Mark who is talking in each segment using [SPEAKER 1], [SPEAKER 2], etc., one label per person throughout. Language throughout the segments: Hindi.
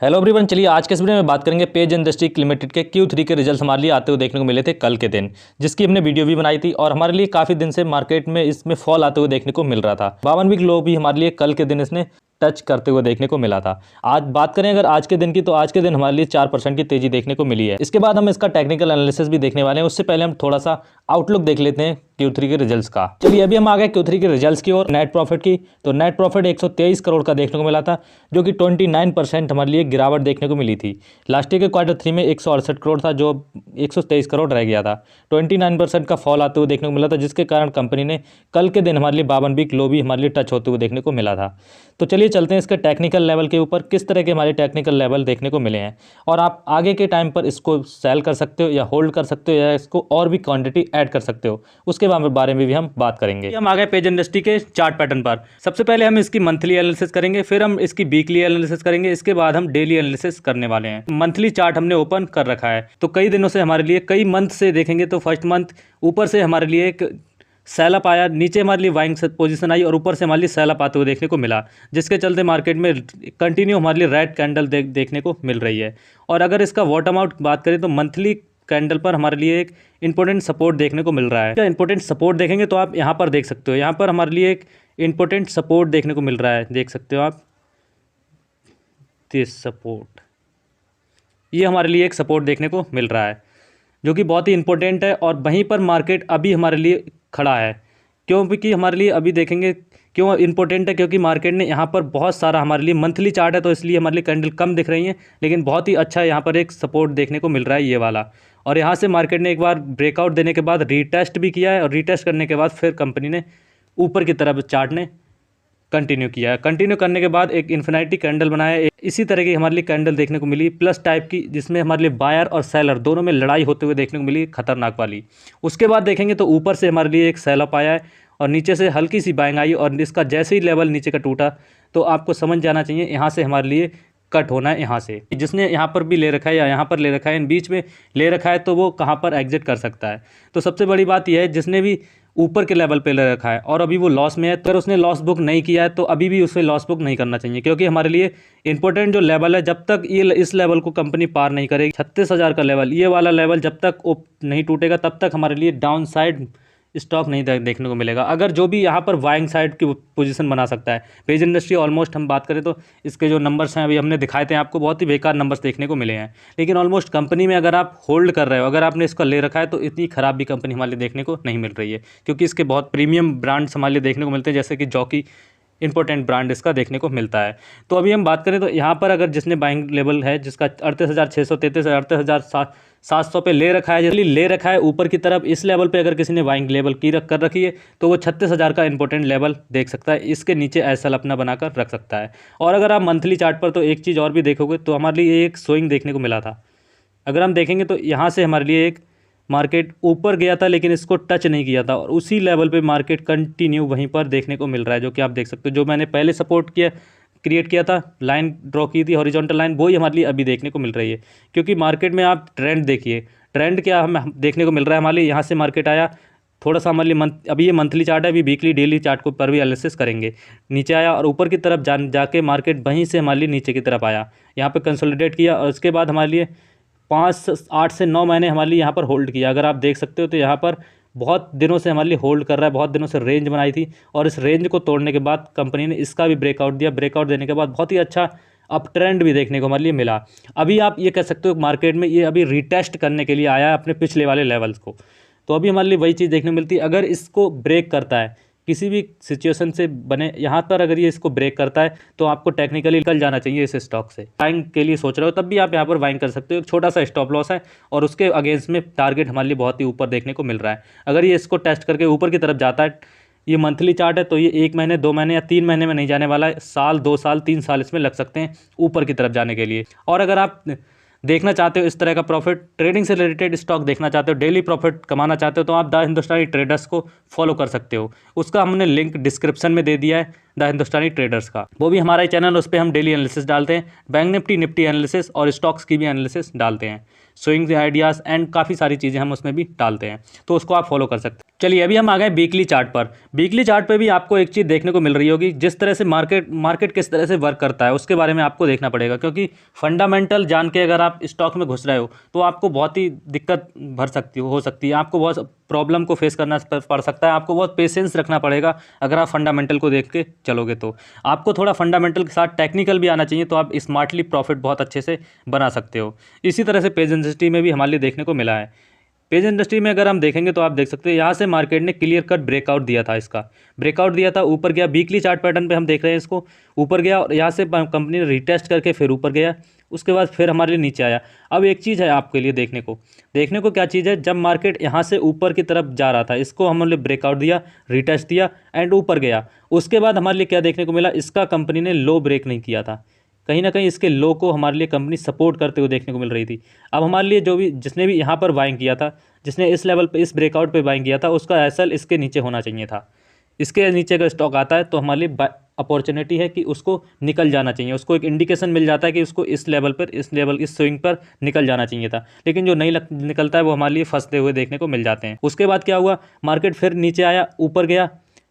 [SPEAKER 1] हेलो एवरीवन, चलिए आज के इस वीडियो में बात करेंगे पेज इंडस्ट्रीज लिमिटेड के Q3 के रिजल्ट्स हमारे लिए आते हुए देखने को मिले थे कल के दिन, जिसकी हमने वीडियो भी बनाई थी और हमारे लिए काफ़ी दिन से मार्केट में इसमें फॉल आते हुए देखने को मिल रहा था। 52 वीक लो भी हमारे लिए कल के दिन इसने टच करते हुए देखने को मिला था। आज बात करें अगर आज के दिन की, तो आज के दिन हमारे लिए 4% की तेजी देखने को मिली है। इसके बाद हम इसका टेक्निकल एनालिसिस भी देखने वाले हैं। उससे पहले हम थोड़ा सा आउटलुक देख लेते हैं Q3 के रिजल्ट्स का। चलिए अभी हम आ गए Q3 के रिजल्ट्स की और नेट प्रॉफिट की। तो नेट प्रॉफिट 123 करोड़ का देखने को मिला था, जो कि 29% हमारे लिए गिरावट देखने को मिली थी। लास्ट ईयर के Q3 में 168 करोड़ था, जो 123 करोड़ रह गया था। 29% का फॉल आते हुए देखने को मिला था, जिसके कारण कंपनी ने कल के दिन हमारे लिए 52 वीक लो भी हमारे लिए टच होते हुए देखने को मिला था। तो चलिए चलते हैं इसके टेक्निकल लेवल के ऊपर, किस तरह के हमारे टेक्निकल लेवल देखने को मिले हैं और आप आगे के टाइम पर इसको सेल कर सकते हो या होल्ड कर सकते हो या इसको और भी क्वांटिटी ऐड कर सकते हो, उसके बारे में भी हम बात करेंगे। हम आ गए पेज इंडस्ट्री के चार्ट पैटर्न पर। सबसे पहले हम इसकी मंथली एनालिसिस करेंगे, फिर हम इसकी वीकली एनालिसिस करेंगे, इसके बाद हम डेली एनालिसिस करने वाले हैं। मंथली चार्ट हमने ओपन कर रखा है, तो कई दिनों से हमारे लिए कई मंथ से देखेंगे तो फर्स्ट मंथ ऊपर से हमारे लिए एक सेल अप आया, नीचे हमारे लिए बाइंग पोजीशन आई और ऊपर से हमारे लिए सेल अप आते हुए देखने को मिला, जिसके चलते मार्केट में कंटिन्यू हमारे लिए रेड कैंडल देखने को मिल रही है। और अगर इसका बॉटम आउट बात करें तो मंथली कैंडल पर हमारे लिए एक इंपॉर्टेंट सपोर्ट देखने को मिल रहा है। इंपॉर्टेंट सपोर्ट देखेंगे तो आप यहाँ पर देख सकते हो, यहाँ पर हमारे लिए एक इंपॉर्टेंट सपोर्ट देखने को मिल रहा है, देख सकते हो आप दिस सपोर्ट। ये हमारे लिए एक सपोर्ट देखने को मिल रहा है, जो कि बहुत ही इंपॉर्टेंट है और वहीं पर मार्केट अभी हमारे लिए खड़ा है। क्योंकि हमारे लिए अभी देखेंगे क्यों इंपॉर्टेंट है, क्योंकि मार्केट ने यहाँ पर बहुत सारा हमारे लिए मंथली चार्ट है तो इसलिए हमारे लिए कैंडल कम दिख रही हैं, लेकिन बहुत ही अच्छा यहाँ पर एक सपोर्ट देखने को मिल रहा है ये वाला। और यहाँ से मार्केट ने एक बार ब्रेकआउट देने के बाद रीटेस्ट भी किया है और रीटेस्ट करने के बाद फिर कंपनी ने ऊपर की तरफ चार्ट ने कंटिन्यू किया है। कंटिन्यू करने के बाद एक इन्फिनिटी कैंडल बनाया, इसी तरह की हमारे लिए कैंडल देखने को मिली प्लस टाइप की, जिसमें हमारे लिए बायर और सेलर दोनों में लड़ाई होते हुए देखने को मिली, खतरनाक वाली। उसके बाद देखेंगे तो ऊपर से हमारे लिए एक सेल अप आया है और नीचे से हल्की सी बाइंग आई और इसका जैसे ही लेवल नीचे का टूटा तो आपको समझ जाना चाहिए यहाँ से हमारे लिए कट होना है। यहाँ से जिसने यहाँ पर भी ले रखा है या यहाँ पर ले रखा है, इन बीच में ले रखा है, तो वो कहाँ पर एग्जिट कर सकता है। तो सबसे बड़ी बात यह है, जिसने भी ऊपर के लेवल पे ले रखा है और अभी वो लॉस में है, तो अगर उसने लॉस बुक नहीं किया है तो अभी भी उसे लॉस बुक नहीं करना चाहिए, क्योंकि हमारे लिए इंपॉर्टेंट जो लेवल है, जब तक ये इस लेवल को कंपनी पार नहीं करेगी 36,000 का लेवल, ये वाला लेवल जब तक नहीं टूटेगा तब तक हमारे लिए डाउन साइड स्टॉक नहीं देखने को मिलेगा। अगर जो भी यहाँ पर बाइंग साइड की पोजीशन बना सकता है, पेज इंडस्ट्री ऑलमोस्ट हम बात करें तो इसके जो नंबर्स हैं अभी हमने दिखाए थे आपको, बहुत ही बेकार नंबर्स देखने को मिले हैं, लेकिन ऑलमोस्ट कंपनी में अगर आप होल्ड कर रहे हो, अगर आपने इसका ले रखा है, तो इतनी ख़राब भी कंपनी हमारे लिए देखने को नहीं मिल रही है, क्योंकि इसके बहुत प्रीमियम ब्रांड्स हमारे लिए देखने को मिलते हैं, जैसे कि जॉकी इंपॉर्टेंट ब्रांड इसका देखने को मिलता है। तो अभी हम बात करें तो यहाँ पर अगर जिसने बाइंग लेवल है, जिसका 38,633 38,700 पे ले रखा है, जल्दी ले रखा है ऊपर की तरफ, इस लेवल पे अगर किसी ने बाइंग लेवल की कर रखी है तो वो 36,000 का इंपॉर्टेंट लेवल देख सकता है, इसके नीचे एसएल अपना बनाकर रख सकता है। और अगर आप मंथली चार्ट पर तो एक चीज़ और भी देखोगे तो हमारे लिए एक स्विंग देखने को मिला था। अगर हम देखेंगे तो यहाँ से हमारे लिए एक मार्केट ऊपर गया था, लेकिन इसको टच नहीं किया था और उसी लेवल पे मार्केट कंटिन्यू वहीं पर देखने को मिल रहा है, जो कि आप देख सकते हो। जो मैंने पहले सपोर्ट क्रिएट किया था, लाइन ड्रॉ की थी हॉरिजॉन्टल लाइन, वही हमारे लिए अभी देखने को मिल रही है। क्योंकि मार्केट में आप ट्रेंड देखिए, ट्रेंड क्या हमें देखने को मिल रहा है, हमारे लिए यहाँ से मार्केट आया, थोड़ा सा हमारे लिए अभी ये मंथली चार्ट है, अभी वीकली डेली चार्ट को पर भी एनालिसिस करेंगे, नीचे आया और ऊपर की तरफ जाके मार्केट वहीं से हमारे लिए नीचे की तरफ आया, यहाँ पर कंसोलिडेट किया और उसके बाद हमारे लिए 8 से 9 महीने हमारे लिए यहाँ पर होल्ड किया। अगर आप देख सकते हो तो यहाँ पर बहुत दिनों से हमारे लिए होल्ड कर रहा है, बहुत दिनों से रेंज बनाई थी और इस रेंज को तोड़ने के बाद कंपनी ने इसका भी ब्रेकआउट दिया। ब्रेकआउट देने के बाद बहुत ही अच्छा अप ट्रेंड भी देखने को हमारे लिए मिला। अभी आप ये कह सकते हो मार्केट में ये अभी रिटेस्ट करने के लिए आया है अपने पिछले वाले लेवल्स को, तो अभी हमारे लिए वही चीज़ देखने को मिलती है। अगर इसको ब्रेक करता है किसी भी सिचुएशन से बने यहाँ पर, अगर ये इसको ब्रेक करता है तो आपको टेक्निकली निकल जाना चाहिए इस स्टॉक से। बाइंग के लिए सोच रहे हो तब भी आप यहाँ पर बाइंग कर सकते हो, एक छोटा सा स्टॉप लॉस है और उसके अगेंस्ट में टारगेट हमारे लिए बहुत ही ऊपर देखने को मिल रहा है। अगर ये इसको टेस्ट करके ऊपर की तरफ जाता है, ये मंथली चार्ट है, तो ये 1 महीने 2 महीने या 3 महीने में नहीं जाने वाला है, साल 2 साल 3 साल इसमें लग सकते हैं ऊपर की तरफ जाने के लिए। और अगर आप देखना चाहते हो इस तरह का प्रॉफिट, ट्रेडिंग से रिलेटेड स्टॉक देखना चाहते हो, डेली प्रॉफिट कमाना चाहते हो, तो आप द हिंदुस्तानी ट्रेडर्स को फॉलो कर सकते हो। उसका हमने लिंक डिस्क्रिप्शन में दे दिया है, द हिंदुस्तानी ट्रेडर्स का, वो भी हमारा ही चैनल, उस पर हम डेली एनालिसिस डालते हैं, बैंक निफ्टी एनालिसिस और स्टॉक्स की भी एनालिसिस डालते हैं। स्विंग आइडियाज़ एंड काफ़ी सारी चीज़ें हम उसमें भी डालते हैं, तो उसको आप फॉलो कर सकते हैं। चलिए अभी हम आ गए वीकली चार्ट पर। वीकली चार्ट पे भी आपको एक चीज़ देखने को मिल रही होगी, जिस तरह से मार्केट किस तरह से वर्क करता है उसके बारे में आपको देखना पड़ेगा, क्योंकि फंडामेंटल जान के अगर आप स्टॉक में घुस रहे हो तो आपको बहुत ही दिक्कत हो सकती है, आपको बहुत प्रॉब्लम को फेस करना पड़ सकता है, आपको बहुत पेशेंस रखना पड़ेगा अगर आप फंडामेंटल को देख के चलोगे। तो आपको थोड़ा फंडामेंटल के साथ टेक्निकल भी आना चाहिए, तो आप स्मार्टली प्रॉफिट बहुत अच्छे से बना सकते हो। इसी तरह से पेज इंडस्ट्री में भी हमारे लिए देखने को मिला है। पेज इंडस्ट्री में अगर हम देखेंगे तो आप देख सकते हैं यहाँ से मार्केट ने क्लियर कट ब्रेकआउट दिया था, इसका ब्रेकआउट दिया था, ऊपर गया। वीकली चार्ट पैटर्न पे हम देख रहे हैं इसको ऊपर गया और यहाँ से कंपनी ने रिटेस्ट करके फिर ऊपर गया, उसके बाद फिर हमारे लिए नीचे आया। अब एक चीज़ है आपके लिए देखने को क्या चीज़ है, जब मार्केट यहाँ से ऊपर की तरफ जा रहा था, इसको हमने ब्रेकआउट दिया, रिटेस्ट दिया एंड ऊपर गया। उसके बाद हमारे लिए क्या देखने को मिला, इसका कंपनी ने लो ब्रेक नहीं किया था, कहीं ना कहीं इसके लो को हमारे लिए कंपनी सपोर्ट करते हुए देखने को मिल रही थी। अब हमारे लिए जिसने भी यहाँ पर बाइंग किया था, जिसने इस लेवल पे इस ब्रेकआउट पे बाइंग किया था, उसका एसएल इसके नीचे होना चाहिए था। इसके नीचे अगर स्टॉक आता है तो हमारे लिए अपॉर्चुनिटी है कि उसको निकल जाना चाहिए, उसको एक इंडिकेशन मिल जाता है कि उसको इस स्विंग पर निकल जाना चाहिए था, लेकिन जो नहीं निकलता है वो हमारे लिए फंसते हुए देखने को मिल जाते हैं। उसके बाद क्या हुआ, मार्केट फिर नीचे आया, ऊपर गया,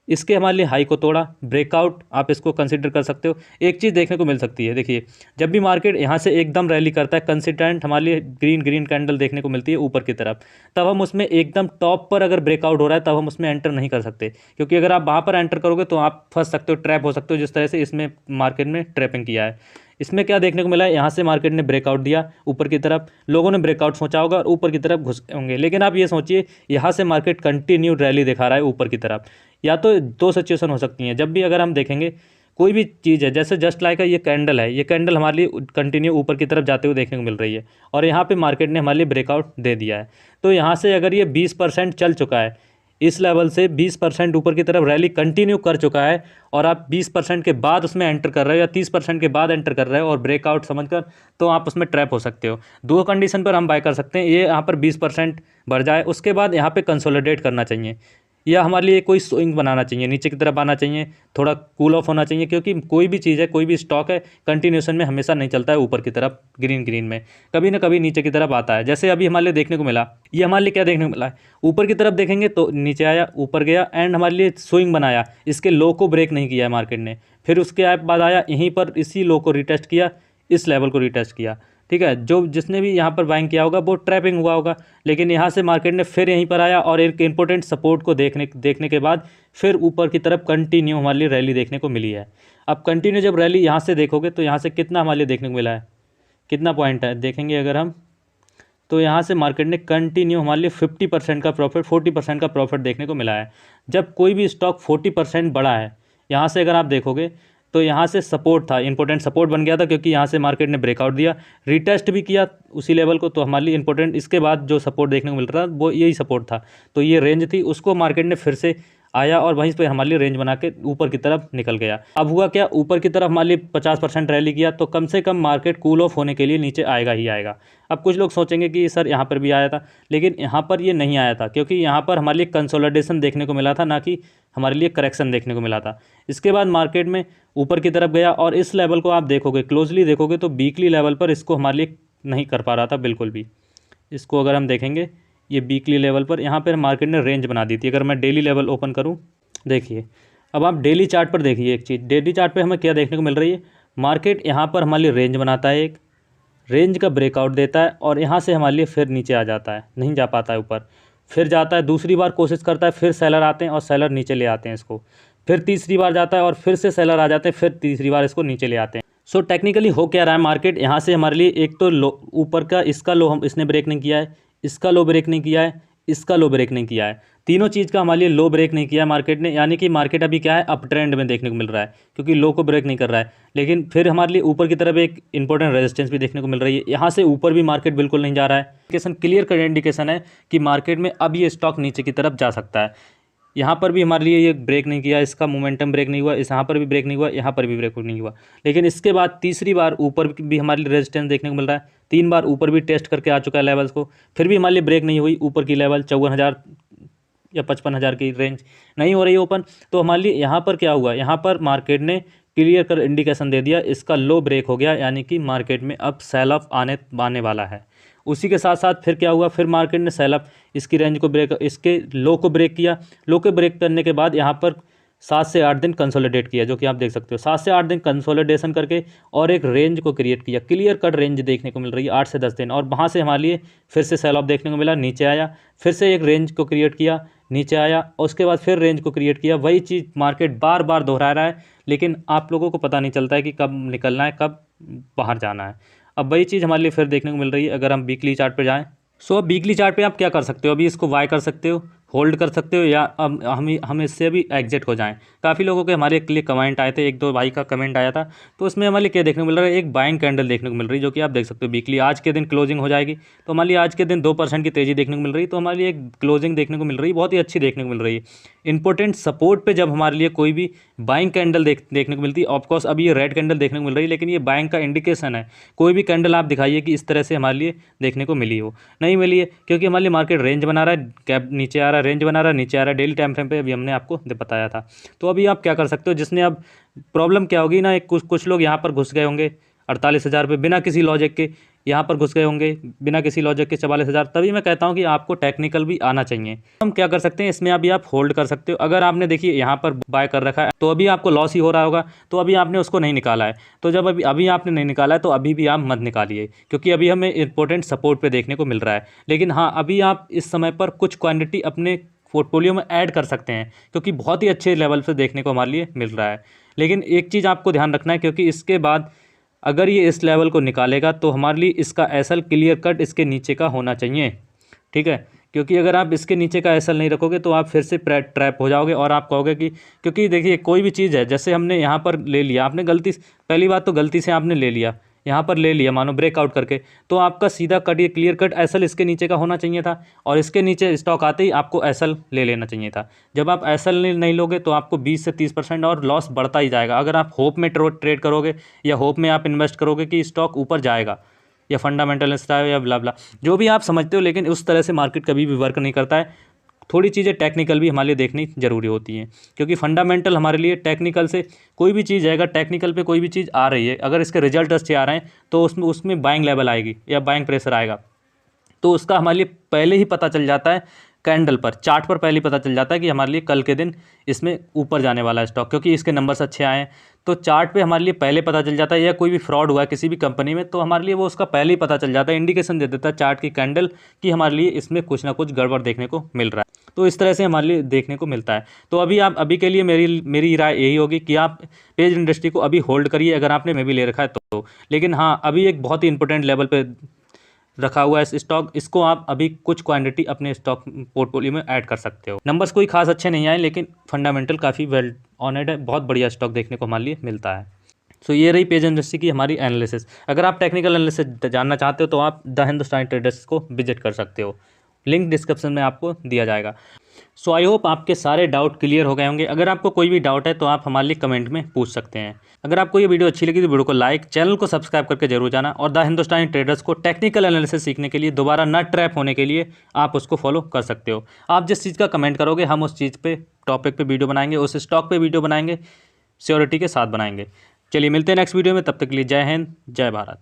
[SPEAKER 1] इसके हमारे लिए हाई को तोड़ा, ब्रेकआउट आप इसको कंसिडर कर सकते हो। एक चीज़ देखने को मिल सकती है, देखिए जब भी मार्केट यहाँ से एकदम रैली करता है, कंसिस्टेंट हमारे लिए ग्रीन कैंडल देखने को मिलती है ऊपर की तरफ, तब हम उसमें एकदम टॉप पर अगर ब्रेकआउट हो रहा है तब हम उसमें एंटर नहीं कर सकते, क्योंकि अगर आप वहाँ पर एंटर करोगे तो आप फंस सकते हो, ट्रैप हो सकते हो, जिस तरह से इसमें मार्केट में ट्रैपिंग किया है। इसमें क्या देखने को मिला है, यहाँ से मार्केट ने ब्रेकआउट दिया ऊपर की तरफ, लोगों ने ब्रेकआउट सोचा होगा और ऊपर की तरफ घुस होंगे, लेकिन आप ये सोचिए यहाँ से मार्केट कंटिन्यू रैली दिखा रहा है ऊपर की तरफ। या तो दो सिचुएशन हो सकती हैं, जब भी अगर हम देखेंगे कोई भी चीज़ है, जैसे जस्ट लाइक ये कैंडल है, ये कैंडल हमारे लिए कंटिन्यू ऊपर की तरफ जाते हुए देखने को मिल रही है और यहाँ पे मार्केट ने हमारे लिए ब्रेकआउट दे दिया है। तो यहाँ से अगर ये 20% चल चुका है, इस लेवल से 20% ऊपर की तरफ रैली कंटिन्यू कर चुका है और आप 20% के बाद उसमें एंटर कर रहे हो या 30% के बाद एंटर कर रहे हो और ब्रेकआउट समझकर, तो आप उसमें ट्रैप हो सकते हो। दो कंडीशन पर हम बाय कर सकते हैं, ये यहाँ पर 20% बढ़ जाए, उसके बाद यहाँ पे कंसोलिडेट करना चाहिए या हमारे लिए कोई स्विंग बनाना चाहिए, नीचे की तरफ आना चाहिए, थोड़ा कूल ऑफ होना चाहिए, क्योंकि कोई भी चीज़ है, कोई भी स्टॉक है, कंटिन्यूशन में हमेशा नहीं चलता है ऊपर की तरफ ग्रीन में, कभी ना कभी नीचे की तरफ आता है। जैसे अभी हमारे लिए देखने को मिला, ये हमारे लिए क्या देखने को मिला है, ऊपर की तरफ देखेंगे तो नीचे आया, ऊपर गया एंड हमारे लिए स्विंग बनाया, इसके लो को ब्रेक नहीं किया है मार्केट ने, फिर उसके बाद आया यहीं पर इसी लो को रिटेस्ट किया, इस लेवल को रिटेस्ट किया, ठीक है। जो जिसने भी यहाँ पर बाइंग किया होगा वो ट्रैपिंग हुआ होगा, लेकिन यहाँ से मार्केट ने फिर यहीं पर आया और एक इंपॉर्टेंट सपोर्ट को देखने के बाद फिर ऊपर की तरफ कंटिन्यू हमारे लिए रैली देखने को मिली है। अब कंटिन्यू जब रैली यहाँ से देखोगे तो यहाँ से कितना हमारे लिए देखने को मिला है, कितना पॉइंट है देखेंगे अगर हम, तो यहाँ से मार्केट ने कंटिन्यू हमारे लिए 50% का प्रॉफिट, 40% का प्रॉफिट देखने को मिला है। जब कोई भी स्टॉक 40% बढ़ा है, यहाँ से अगर आप देखोगे तो यहाँ से सपोर्ट था, इंपॉर्टेंट सपोर्ट बन गया था, क्योंकि यहाँ से मार्केट ने ब्रेकआउट दिया, रिटेस्ट भी किया उसी लेवल को, तो हमारे लिए इंपॉर्टेंट इसके बाद जो सपोर्ट देखने को मिल रहा था वो यही सपोर्ट था, तो ये रेंज थी, उसको मार्केट ने फिर से आया और वहीं पे हमारे लिए रेंज बना के ऊपर की तरफ निकल गया। अब हुआ क्या, ऊपर की तरफ हमारे लिए 50% रैली किया, तो कम से कम मार्केट कूल ऑफ होने के लिए नीचे आएगा ही आएगा। अब कुछ लोग सोचेंगे कि सर यहाँ पर भी आया था, लेकिन यहाँ पर ये नहीं आया था, क्योंकि यहाँ पर हमारे लिए कंसोलिडेशन देखने को मिला था, ना कि हमारे लिए करेक्शन देखने को मिला था। इसके बाद मार्केट में ऊपर की तरफ गया और इस लेवल को आप देखोगे, क्लोजली देखोगे तो वीकली लेवल पर इसको हमारे लिए नहीं कर पा रहा था बिल्कुल भी। इसको अगर हम देखेंगे ये वीकली लेवल पर यहाँ पर मार्केट ने रेंज बना दी थी। अगर मैं डेली लेवल ओपन करूँ, देखिए अब आप डेली चार्ट पर देखिए एक चीज़, डेली चार्ट पे हमें क्या देखने को मिल रही है, मार्केट यहाँ पर हमारे लिए रेंज बनाता है, एक रेंज का ब्रेकआउट देता है और यहाँ से हमारे लिए फिर नीचे आ जाता है, नहीं जा पाता है ऊपर, फिर जाता है, दूसरी बार कोशिश करता है, फिर सेलर आते हैं और सेलर नीचे ले आते हैं इसको, फिर तीसरी बार जाता है और फिर से सेलर आ जाते हैं, फिर तीसरी बार इसको नीचे ले आते हैं। सो टेक्निकली हो क्या रहा है, मार्केट यहाँ से हमारे लिए एक तो लो ऊपर का इसका लो हम इसने ब्रेक नहीं किया है, इसका लो ब्रेक नहीं किया है, इसका लो ब्रेक नहीं किया है, तीनों चीज़ का हमारे लिए लो ब्रेक नहीं किया है मार्केट ने, यानी कि मार्केट अभी क्या है, अप ट्रेंड में देखने को मिल रहा है, क्योंकि लो को ब्रेक नहीं कर रहा है। लेकिन फिर हमारे लिए ऊपर की तरफ एक इंपॉर्टेंट रेजिस्टेंस भी देखने को मिल रही है, यहाँ से ऊपर भी मार्केट बिल्कुल नहीं जा रहा है। इंडिकेशन क्लियर कर इंडिकेशन है कि मार्केट में अब ये स्टॉक नीचे की तरफ जा सकता है। यहाँ पर भी हमारे लिए ये ब्रेक नहीं किया, इसका मोमेंटम ब्रेक नहीं हुआ, इस यहाँ पर भी ब्रेक नहीं हुआ, यहाँ पर भी ब्रेक नहीं हुआ, लेकिन इसके बाद तीसरी बार ऊपर भी हमारे लिए रेजिस्टेंस देखने को मिल रहा है, 3 बार ऊपर भी टेस्ट करके आ चुका है लेवल्स को, फिर भी हमारे लिए ब्रेक नहीं हुई, ऊपर की लेवल 54,000 या 55,000 की रेंज नहीं हो रही है ओपन। तो हमारे लिए यहाँ पर क्या हुआ, यहाँ पर मार्केट ने क्लियर कर इंडिकेशन दे दिया, इसका लो ब्रेक हो गया, यानी कि मार्केट में अब सेल ऑफ आने वाला है। उसी के साथ साथ फिर क्या हुआ, फिर मार्केट ने सेल अप इसकी रेंज को ब्रेक, इसके लो को ब्रेक किया। लो को ब्रेक करने के बाद यहाँ पर 7 से 8 दिन कंसोलिडेट किया, जो कि आप देख सकते हो 7 से 8 दिन कंसोलिडेशन करके और एक रेंज को क्रिएट किया, क्लियर कट रेंज देखने को मिल रही है 8 से 10 दिन। और वहाँ से हमारे लिए फिर से सेल ऑफ देखने को मिला, नीचे आया, फिर से एक रेंज को क्रिएट किया, नीचे आया, और उसके बाद फिर रेंज को क्रिएट किया। वही चीज़ मार्केट बार बार दोहरा रहा है, लेकिन आप लोगों को पता नहीं चलता है कि कब निकलना है, कब बाहर जाना है। अब वही चीज़ हमारे लिए फिर देखने को मिल रही है। अगर हम वीकली चार्ट पे जाएं, सो अब वीकली चार्ट पे आप क्या कर सकते हो, अभी इसको बाय कर सकते हो, होल्ड कर सकते हो, या अब हम इससे अभी एग्जिट हो जाएं। काफ़ी लोगों के हमारे लिए कमेंट आए थे, एक दो भाई का कमेंट आया था, तो उसमें हमारे लिए क्या देखने को मिल रहा है, एक बाइंग कैंडल देखने को मिल रही है, जो कि आप देख सकते हो वीकली आज के दिन क्लोजिंग हो जाएगी, तो हमारे लिए आज के दिन 2% की तेज़ी देखने को मिल रही है, तो हमारे लिए एक क्लोजिंग देखने को मिल रही है, बहुत ही अच्छी देखने को मिल रही है। इंपॉर्टेंट सपोर्ट पे जब हमारे लिए कोई भी बाइंग कैंडल देखने को मिलती है, ऑफकोर्स अभी ये रेड कैंडल देखने को मिल रही है, लेकिन ये बाइंग का इंडिकेशन है। कोई भी कैंडल आप दिखाइए कि इस तरह से हमारे लिए देखने को मिली हो, नहीं मिली है, क्योंकि हमारे लिए मार्केट रेंज बना रहा है, कैप नीचे आ रहा है, रेंज बना रहा है, नीचे आ रहा है, डेली टाइम फ्रेम पे अभी हमने आपको बताया था। तो अभी आप क्या कर सकते हो, जिसने अब प्रॉब्लम क्या होगी ना, एक कुछ लोग यहाँ पर घुस गए होंगे 48,000 पे बिना किसी लॉजिक के, यहाँ पर घुस गए होंगे बिना किसी लॉजिक के 44,000। तभी मैं कहता हूँ कि आपको टेक्निकल भी आना चाहिए। हम क्या कर सकते हैं, इसमें अभी आप होल्ड कर सकते हो। अगर आपने देखिए यहाँ पर बाय कर रखा है, तो अभी आपको लॉस ही हो रहा होगा, तो अभी आपने उसको नहीं निकाला है, तो जब अभी आपने नहीं निकाला है, तो अभी भी आप मत निकालिए, क्योंकि अभी हमें इंपॉर्टेंट सपोर्ट पे देखने को मिल रहा है। लेकिन हाँ, अभी आप इस समय पर कुछ क्वान्टिटी अपने पोर्टफोलियो में ऐड कर सकते हैं, क्योंकि बहुत ही अच्छे लेवल पे देखने को हमारे लिए मिल रहा है। लेकिन एक चीज़ आपको ध्यान रखना है, क्योंकि इसके बाद अगर ये इस लेवल को निकालेगा, तो हमारे लिए इसका एसएल क्लियर कट इसके नीचे का होना चाहिए, ठीक है। क्योंकि अगर आप इसके नीचे का एसएल नहीं रखोगे, तो आप फिर से ट्रैप हो जाओगे, और आप कहोगे कि, क्योंकि देखिए कोई भी चीज़ है, जैसे हमने यहाँ पर ले लिया, आपने पहली बात तो गलती से आपने ले लिया, यहाँ पर ले लिया मानो ब्रेकआउट करके, तो आपका सीधा कट, ये क्लियर कट एसएल इसके नीचे का होना चाहिए था, और इसके नीचे स्टॉक आते ही आपको एसएल ले लेना चाहिए था। जब आप एसएल नहीं लोगे, तो आपको 20 से 30% और लॉस बढ़ता ही जाएगा। अगर आप होप में ट्रेड करोगे, या होप में आप इन्वेस्ट करोगे कि स्टॉक ऊपर जाएगा, या फंडामेंटलिस्ट है, या ब्ला ब्ला, जो भी आप समझते हो, लेकिन उस तरह से मार्केट कभी भी वर्क नहीं करता है। थोड़ी चीज़ें टेक्निकल भी हमारे लिए देखनी ज़रूरी होती हैं, क्योंकि फंडामेंटल हमारे लिए टेक्निकल से कोई भी चीज़ आएगा, टेक्निकल पे कोई भी चीज़ आ रही है, अगर इसके रिजल्ट अच्छे आ रहे हैं, तो उसमें बाइंग लेवल आएगी या बाइंग प्रेशर आएगा, तो उसका हमारे लिए पहले ही पता चल जाता है, कैंडल पर, चार्ट पर पहले ही पता चल जाता है कि हमारे लिए कल के दिन इसमें ऊपर जाने वाला है स्टॉक, क्योंकि इसके नंबर्स अच्छे आए हैं। तो चार्ट पे हमारे लिए पहले पता चल जाता है, या कोई भी फ्रॉड हुआ है किसी भी कंपनी में, तो हमारे लिए वो उसका पहले ही पता चल जाता है, इंडिकेशन दे देता है चार्ट की कैंडल कि हमारे लिए इसमें कुछ ना कुछ गड़बड़ देखने को मिल रहा है। तो इस तरह से हमारे लिए देखने को मिलता है। तो अभी के लिए मेरी राय यही होगी कि आप पेज इंडस्ट्री को अभी होल्ड करिए, अगर आपने भी ले रखा है तो। लेकिन हाँ, अभी एक बहुत ही इंपॉर्टेंट लेवल पे रखा हुआ है स्टॉक, इसको आप अभी कुछ क्वांटिटी अपने स्टॉक पोर्टफोलियो में ऐड कर सकते हो। नंबर्स कोई खास अच्छे नहीं आए, लेकिन फंडामेंटल काफ़ी वेल ऑनेड है, बहुत बढ़िया स्टॉक देखने को हमारे लिए मिलता है। सो ये रही पेज इंडस्ट्री की हमारी एनालिसिस। अगर आप टेक्निकल एनालिसिस जानना चाहते हो, तो आप द हिंदुस्तानी ट्रेडर्स को विजिट कर सकते हो, लिंक डिस्क्रिप्शन में आपको दिया जाएगा। सो आई होप आपके सारे डाउट क्लियर हो गए होंगे। अगर आपको कोई भी डाउट है, तो आप हमारे लिए कमेंट में पूछ सकते हैं। अगर आपको ये वीडियो अच्छी लगी, तो वीडियो को लाइक, चैनल को सब्सक्राइब करके जरूर जाना, और द हिंदुस्तानी ट्रेडर्स को टेक्निकल एनालिसिस सीखने के लिए, दोबारा न ट्रैप होने के लिए, आप उसको फॉलो कर सकते हो। आप जिस चीज़ का कमेंट करोगे, हम उस चीज़ पे, टॉपिक पे वीडियो बनाएंगे, उस स्टॉक पे वीडियो बनाएंगे, श्योरिटी के साथ बनाएंगे। चलिए मिलते हैं नेक्स्ट वीडियो में, तब तक के लिए जय हिंद, जय भारत।